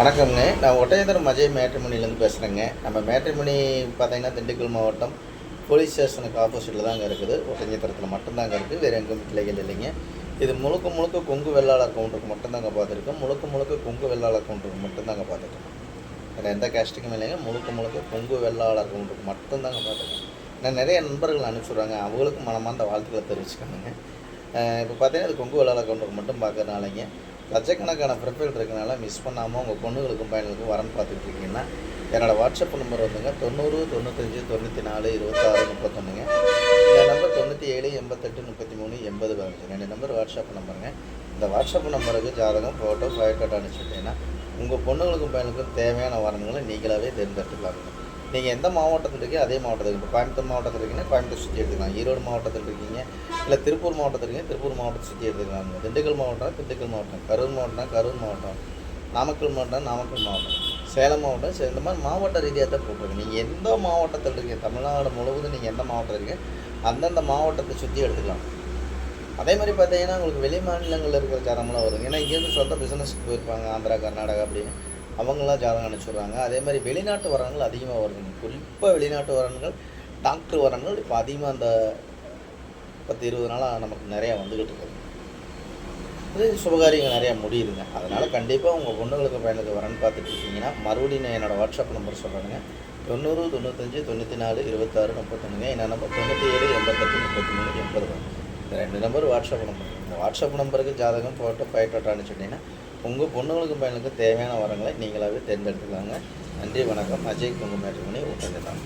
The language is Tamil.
வணக்கம்ங்க. நான் ஒட்டஞ்சத்திரம் அஜய் மேட்ரிமோனிலேருந்து பேசுகிறேங்க. நம்ம மேட்ரிமோனி பார்த்தீங்கன்னா திண்டுக்கல் மாவட்டம் போலீஸ் ஸ்டேஷனுக்கு ஆப்போசிட்டில் தாங்க இருக்குது. ஒட்டஞ்சத்திரத்தில் மட்டும்தாங்க இருக்குது, வேறு எங்கும் கிளைகள் இல்லைங்க. இது முழுக்க முழுக்க கொங்கு வெள்ளாளர் கவுண்டருக்கு மட்டும்தாங்க பார்த்துருக்கோம். முழுக்க கொங்கு வெள்ளாளர் கவுண்டருக்கு மட்டும்தாங்க பார்த்துருக்கோம். வேறு எந்த கேஸ்ட்டுக்கும் இல்லைங்க. முழுக்க கொங்கு வெள்ளாளர் கவுண்டருக்கு மட்டும்தாங்க பார்த்துருக்கோம். நான் நிறைய நண்பர்கள் அனுப்பிச்சுட்றாங்க, அவங்களுக்கும் மனமார்ந்த வாழ்த்துக்களை தெரிவிச்சுக்கணுங்க. இப்போ பார்த்தீங்கன்னா அது கொங்கு வெள்ளாளர் கவுண்டருக்கு மட்டும் பார்க்கறனாலைங்க லட்சக்கணக்கான ப்ரொஃபைல் இருக்கனால மிஸ் பண்ணாமல் உங்கள் பொண்ணுகளுக்கும் பையனுக்கும் வரன்னு பார்த்துட்டு இருக்கீங்கன்னா என்னோடய வாட்ஸ்அப் நம்பர் வந்துங்க 90 95 94 26 31ங்க. இந்த நம்பர் 97 88 33 80 15. ரெண்டு நம்பர் வாட்ஸ்அப் நம்பருங்க. இந்த வாட்ஸ்அப் நம்பருக்கு ஜாதகம் ஃபோட்டோ ஃபைல் அனுப்பிச்சுட்டீங்கன்னா உங்கள் பொண்ணுங்களுக்கும் பையனுக்கும் தேவையான வரன்களை நீங்களாகவே தேர்ந்தெடுத்துக்கலாங்க. நீங்கள் எந்த மாவட்டத்தில் இருக்கீங்க அதே மாவட்டத்தில் இப்போ கோயம்புத்தூர் மாவட்டத்தில் இருக்கீங்கன்னா கோயம்புத்தூர் சுற்றி எடுத்துக்கலாம். ஈரோடு மாவட்டத்தில் இருக்கீங்க இல்லை திருப்பூர் மாவட்டத்தில் இருக்கீங்க திருப்பூர் மாவட்டத்தை சுற்றி எடுத்துக்கலாங்க. திண்டுக்கல் மாவட்டம், கரூர் மாவட்டம், நாமக்கல் மாவட்டம், சேலம் மாவட்டம், இந்த மாதிரி மாவட்ட ரீதியாக தான் போட்டிருக்கேன். நீங்கள் எந்த மாவட்டத்தில் இருக்கீங்க, தமிழ்நாடு முழுவதும் நீங்கள் எந்த மாவட்டத்தில் இருக்கீங்க அந்தந்த மாவட்டத்தை சுற்றி எடுத்துக்கலாம். அதே மாதிரி பார்த்தீங்கன்னா உங்களுக்கு வெளி மாநிலங்களில் இருக்கிற ஜாதகம்லாம் வருங்க. ஏன்னா இங்கேருந்து சொந்த பிஸ்னஸ்க்கு போயிருப்பாங்க, ஆந்திரா கர்நாடகா அப்படின்னு அவங்களாம் ஜாதகம் அனுப்பிச்சுட்றாங்க. அதே மாதிரி வெளிநாட்டு வரன்கள் அதிகமாக வருதுங்க. குறிப்பாக வெளிநாட்டு வரன்கள், டாக்டர் வரன்கள் இப்போ அதிகமாக அந்த 10-20 நாளாக நமக்கு நிறையா வந்துக்கிட்டு இருக்குது. இது சுபகாரியங்கள் நிறையா முடியுதுங்க. அதனால் கண்டிப்பாக உங்கள் பொண்ணுங்களுக்கு பையனுக்கு வரன்னு பார்த்துட்டு இருக்கீங்கன்னா மறுபடியும் நான் என்னோடய வாட்ஸ்அப் நம்பர் சொல்கிறேங்க. 90 95 94 26 31ங்க. என்ன நம்பர் 97 88 33 80. இந்த ரெண்டு நம்பர் வாட்ஸ்அப் நம்பர். இந்த வாட்ஸ்அப் நம்பருக்கு ஜாதகம் ஃபோட்டோ ஃபைல் அனுப்பிச்சுட்டிங்கன்னா உங்கள் பொண்ணுங்களுக்கும் பையனுக்கும் தேவையான வரங்களை நீங்களாகவே தேர்ந்தெடுத்துக்கலாங்க. நன்றி, வணக்கம். அஜய் கொங்கு மேட்ரிமோனி ஒட்டஞ்சத்திரம்.